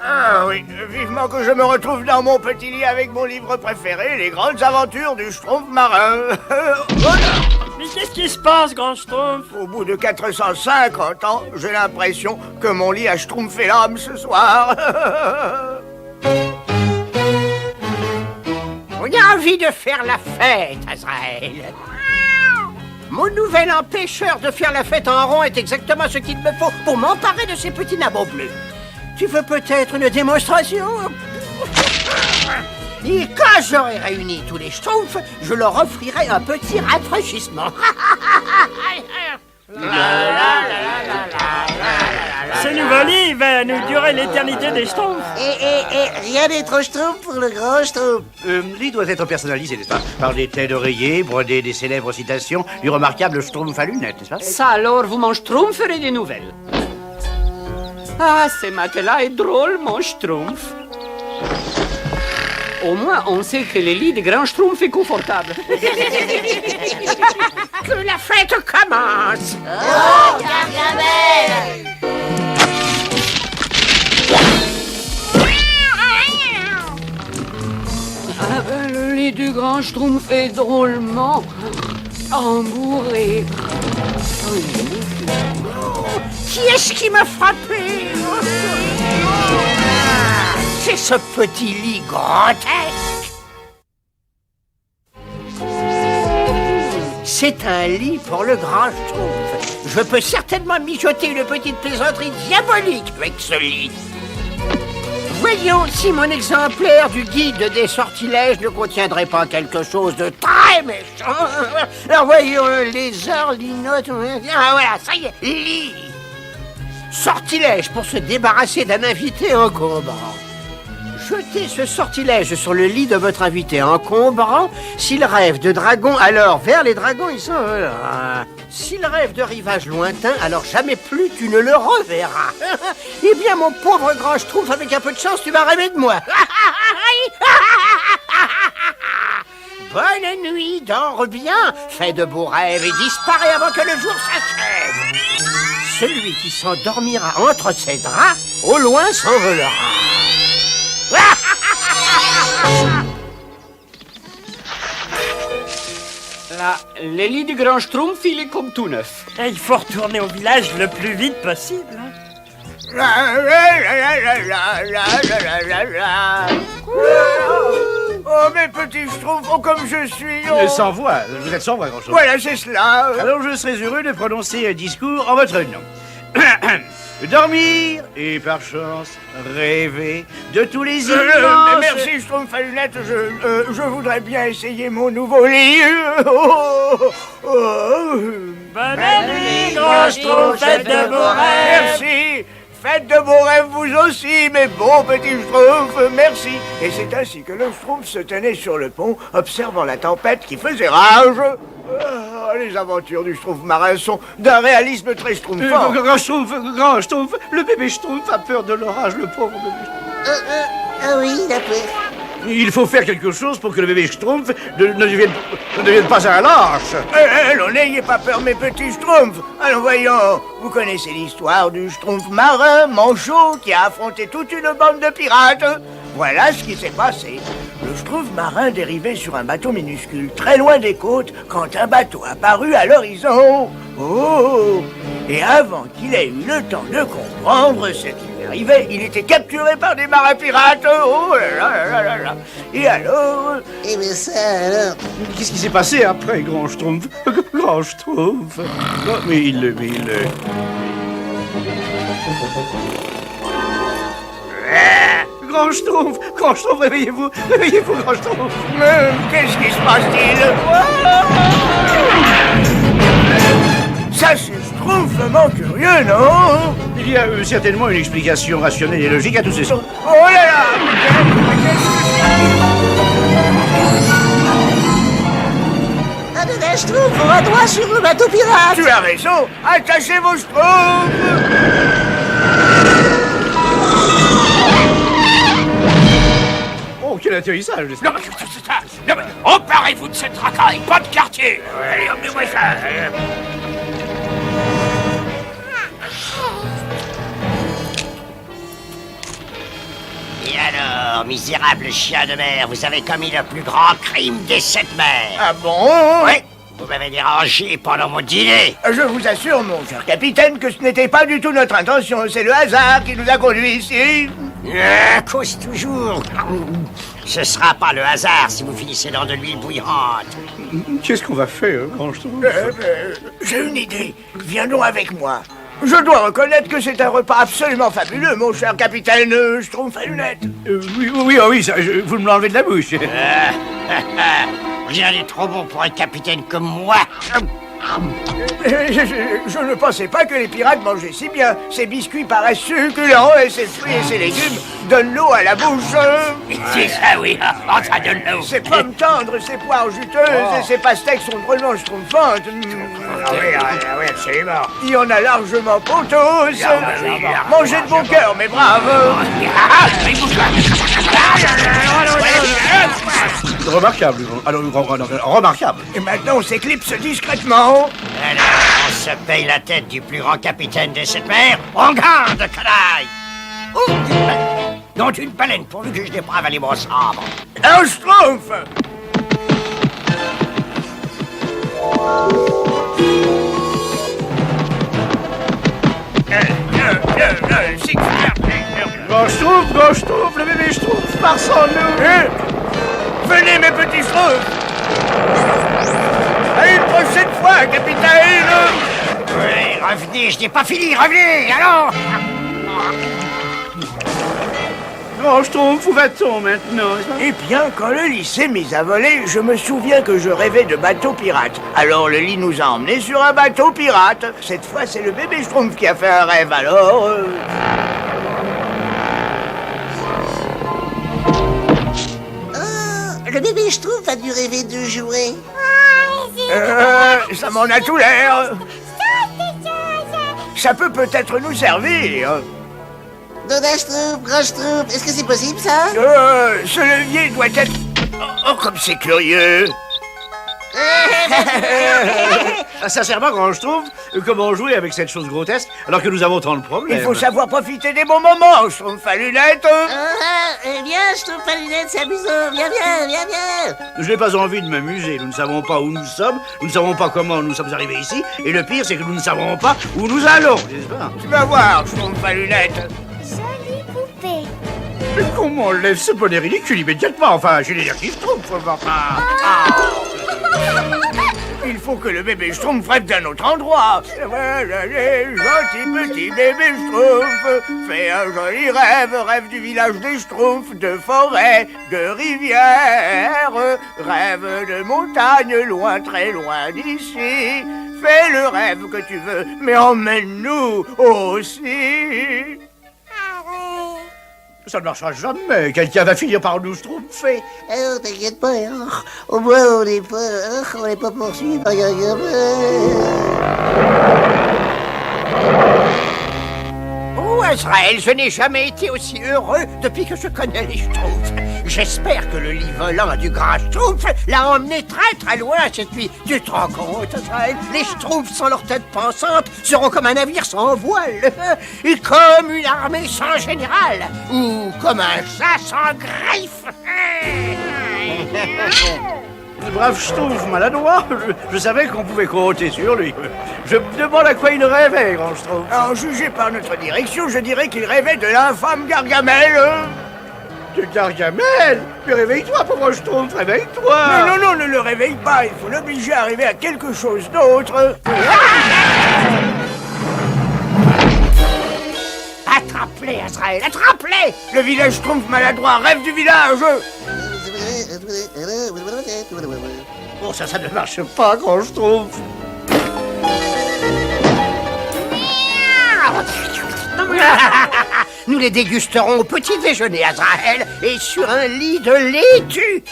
Ah oui, vivement que je me retrouve dans mon petit lit avec mon livre préféré, Les Grandes Aventures du Schtroumpf Marin. Voilà. Mais qu'est-ce qui se passe, grand Schtroumpf? Au bout de 450 ans, j'ai l'impression que mon lit a schtroumpfé l'âme ce soir. On a envie de faire la fête, Azraël. Mon nouvel empêcheur de faire la fête en rond est exactement ce qu'il me faut pour m'emparer de ces petits nabots bleus. Tu veux peut-être une démonstration? Et quand j'aurai réuni tous les schtroumpfs, je leur offrirai un petit rafraîchissement. Ce nouveau lit va nous durer l'éternité des schtroumpfs. Et rien n'est trop schtroumpf pour le grand schtroumpf. Le lit doit être personnalisé, n'est-ce pas? Par des têtes d'oreiller, brodées des célèbres citations du remarquable Schtroumpf à lunettes, n'est-ce pas? Ça alors, vous m'en schtroumpferez des nouvelles. Ah, ce matelas est drôle, mon schtroumpf. Au moins, on sait que le lit de grand schtroumpf est confortable. Que la fête commence! Oh, Gargamel! Ah ben, le lit du grand schtroumpf est drôlement embourré. Qui est-ce qui m'a frappé? C'est ce petit lit grotesque. C'est un lit pour le grand schtroumpf. Je peux certainement mijoter une petite plaisanterie diabolique avec ce lit. Voyons si mon exemplaire du guide des sortilèges ne contiendrait pas quelque chose de très méchant. Alors voyons, lézard, linotte... Ah voilà, ça y est, lit. Sortilège pour se débarrasser d'un invité encombrant. Jetez ce sortilège sur le lit de votre invité encombrant. S'il rêve de dragon, alors vers les dragons ils sont... S'il rêve de rivage lointain, alors jamais plus tu ne le reverras. Eh bien, mon pauvre grand schtroumpf, avec un peu de chance, tu vas rêver de moi. Bonne nuit, dors bien, fais de beaux rêves et disparais avant que le jour s'achève. Celui qui s'endormira entre ses draps, au loin s'envolera. Là, le lit du grand schtroumpf, il est comme tout neuf. Et il faut retourner au village le plus vite possible. Oh, mes petits schtroumpfs, oh, comme je suis... Oh. Sans voix, vous êtes sans voix, grand chose. Voilà, c'est cela. Alors je serais heureux de prononcer un discours en votre nom. Dormir et par chance rêver de tous les immenses... Merci, Schtroumpf à lunettes, je voudrais bien essayer mon nouveau lit. Bonne nuit, grand Schtroumpf, faites de beaux rêves. Merci. Faites de beaux rêves vous aussi, mes bons petits Schtroumpfs, merci. Et c'est ainsi que le Schtroumpf se tenait sur le pont, observant la tempête qui faisait rage. Les aventures du Schtroumpf marin sont d'un réalisme très schtroumpfant. Grand Schtroumpf, le bébé Schtroumpf a peur de l'orage, le pauvre bébé. Ah oui, il a peur. Il faut faire quelque chose pour que le bébé Schtroumpf ne devienne pas un lâche. Allons, n'ayez pas peur, mes petits Schtroumpfs. Allons, voyons, vous connaissez l'histoire du Schtroumpf marin, manchot, qui a affronté toute une bande de pirates. Voilà ce qui s'est passé. Le Schtroumpf marin dérivait sur un bateau minuscule, très loin des côtes, quand un bateau apparut à l'horizon. Oh! Et avant qu'il ait eu le temps de comprendre ce qui lui arrivait, il était capturé par des marins pirates. Oh là là là là là. Et alors... Eh bien ça alors... Qu'est-ce qui s'est passé après, Grand Schtroumpf? Grand Schtroumpf. Oh, mais il... Grand Schtroumpf, réveillez-vous, Grand Schtroumpf. Qu'est-ce qui se passe-t-il? Ça, c'est Schtroumpfement curieux, non? Il y a certainement une explication rationnelle et logique à tout ceci. Oh là là! Allez, Schtroumpf, on va droit sur le bateau pirate. Tu as raison, attachez vos Schtroumpfs! Oh, quel atterrissage! Non, mais emparez-vous de cette racaille, pas de quartier. Allez, emmenez-moi ça. Et alors, misérable chien de mer, vous avez commis le plus grand crime des 7 mers. Ah bon? Oui, vous m'avez dérangé pendant mon dîner. Je vous assure, mon cher capitaine, que ce n'était pas du tout notre intention. C'est le hasard qui nous a conduits ici. Cause toujours. Ce sera pas le hasard si vous finissez dans de l'huile bouillante. Qu'est-ce qu'on va faire, grand Schtroumpf? J'ai une idée. Viens donc avec moi. Je dois reconnaître que c'est un repas absolument fabuleux, mon cher capitaine Schtroumpf à lunettes. Oui, ça, vous me l'enlevez de la bouche. Rien n'est trop bon pour un capitaine comme moi. Je ne pensais pas que les pirates mangeaient si bien. Ces biscuits paraissent succulents et ces fruits et ces légumes donnent l'eau à la bouche. C'est ça, oui. Oh, ça donne l'eau. Ces pommes tendres, ces poires juteuses et ces pastèques sont drôlement schtroumpfantes. Oui, absolument. Il y en a largement pour tous. Mangez de bon cœur, mes braves. Remarquable. Alors, remarquable. Et maintenant, on s'éclipse discrètement. Alors, on se paye la tête du plus grand capitaine des 7 mers. On garde, canaille. Ou d'une baleine. Non, d'une baleine, pourvu que je n'ai pas avalé mon sabre. Un Schtroumpf. Grand Schtroumpf, le bébé Schtroumpf part sans nous. Venez, mes petits Schtroumpfs. À une prochaine fois, capitaine. Oui, revenez, je n'ai pas fini, revenez, allons. Grand Schtroumpf, où va-t-on maintenant? Eh bien, quand le lit s'est mis à voler, je me souviens que je rêvais de bateaux pirates. Alors le lit nous a emmenés sur un bateau pirate. Cette fois, c'est le bébé Schtroumpf qui a fait un rêve, alors... Le bébé Schtroumpf a dû rêver de jouer. Ça m'en a tout l'air. Ça peut peut-être nous servir. Donna Schtroumpf, grand Schtroumpf, est-ce que c'est possible ça? Ce levier doit être... Oh, comme c'est curieux. Sincèrement, grand Schtroumpf, comment jouer avec cette chose grotesque alors que nous avons tant de problèmes? Il faut savoir profiter des bons moments, Schtroumpf à lunettes. Viens, Schtroumpf à lunettes, c'est amusant, viens. Je n'ai pas envie de m'amuser. Nous ne savons pas où nous sommes, nous ne savons pas comment nous sommes arrivés ici, et le pire, c'est que nous ne savons pas où nous allons, n'est-ce pas? Tu vas voir, Schtroumpf à lunettes. Jolie poupée. Mais comment on lève ce bonnet ridicule immédiatement? Enfin, je l'ai dire qui Schtroumpf, enfin... Il faut que le bébé Schtroumpf rêve d'un autre endroit. Allez, gentil petit bébé Schtroumpf, fais un joli rêve, rêve du village des Schtroumpfs, de forêt, de rivière, rêve de montagne loin, très loin d'ici. Fais le rêve que tu veux, mais emmène-nous aussi. Ça ne marchera jamais. Quelqu'un va finir par nous schtroumpfer. Oh, t'inquiète pas, hein. Au moins on n'est pas poursuivi par quelqu'un. Oh, Azraël, je n'ai jamais été aussi heureux depuis que je connais les Schtroumpfs. J'espère que le lit volant du grand Schtroumpf l'a emmené très très loin cette nuit. Tu te rends compte, Azraël? Les Schtroumpfs sans leur tête pensante seront comme un navire sans voile, et comme une armée sans général, ou comme un chat sans griffes. Le brave Schtroumpf maladroit, je savais qu'on pouvait compter sur lui. Je me demande à quoi il rêvait, grand Schtroumpf. En jugé par notre direction, je dirais qu'il rêvait de l'infâme Gargamel. De Gargamel? Mais réveille-toi, pauvre Schtroumpf, réveille-toi. Non, ne le réveille pas. Il faut l'obliger à arriver à quelque chose d'autre. Attrape-les, Azraël, attrape-les! Le village Schtroumpf maladroit rêve du village. Bon, ça ne marche pas, grand Schtroumpf. Nous les dégusterons au petit déjeuner, Azraël, et sur un lit de laitue.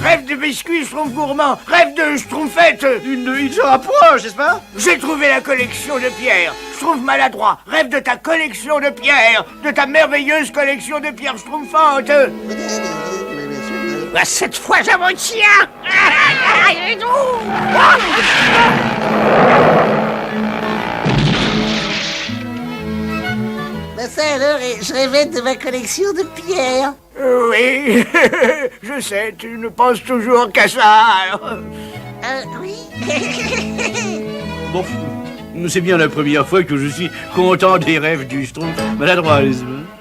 Rêve de biscuits Schtroumpf gourmand. Rêve de Schtroumpfette. Il se rapproche, n'est-ce pas? J'ai trouvé la collection de pierres. Schtroumpf maladroit. Rêve de ta collection de pierres. De ta merveilleuse collection de pierres schtroumpfantes. Cette fois, je m'en tiens. Ben ça alors, je rêvais de ma collection de pierres. Oui, je sais, tu ne penses toujours qu'à ça. Alors. Oui. Bon, c'est bien la première fois que je suis content des rêves du Schtroumpf. Maladroit, n'est-ce pas?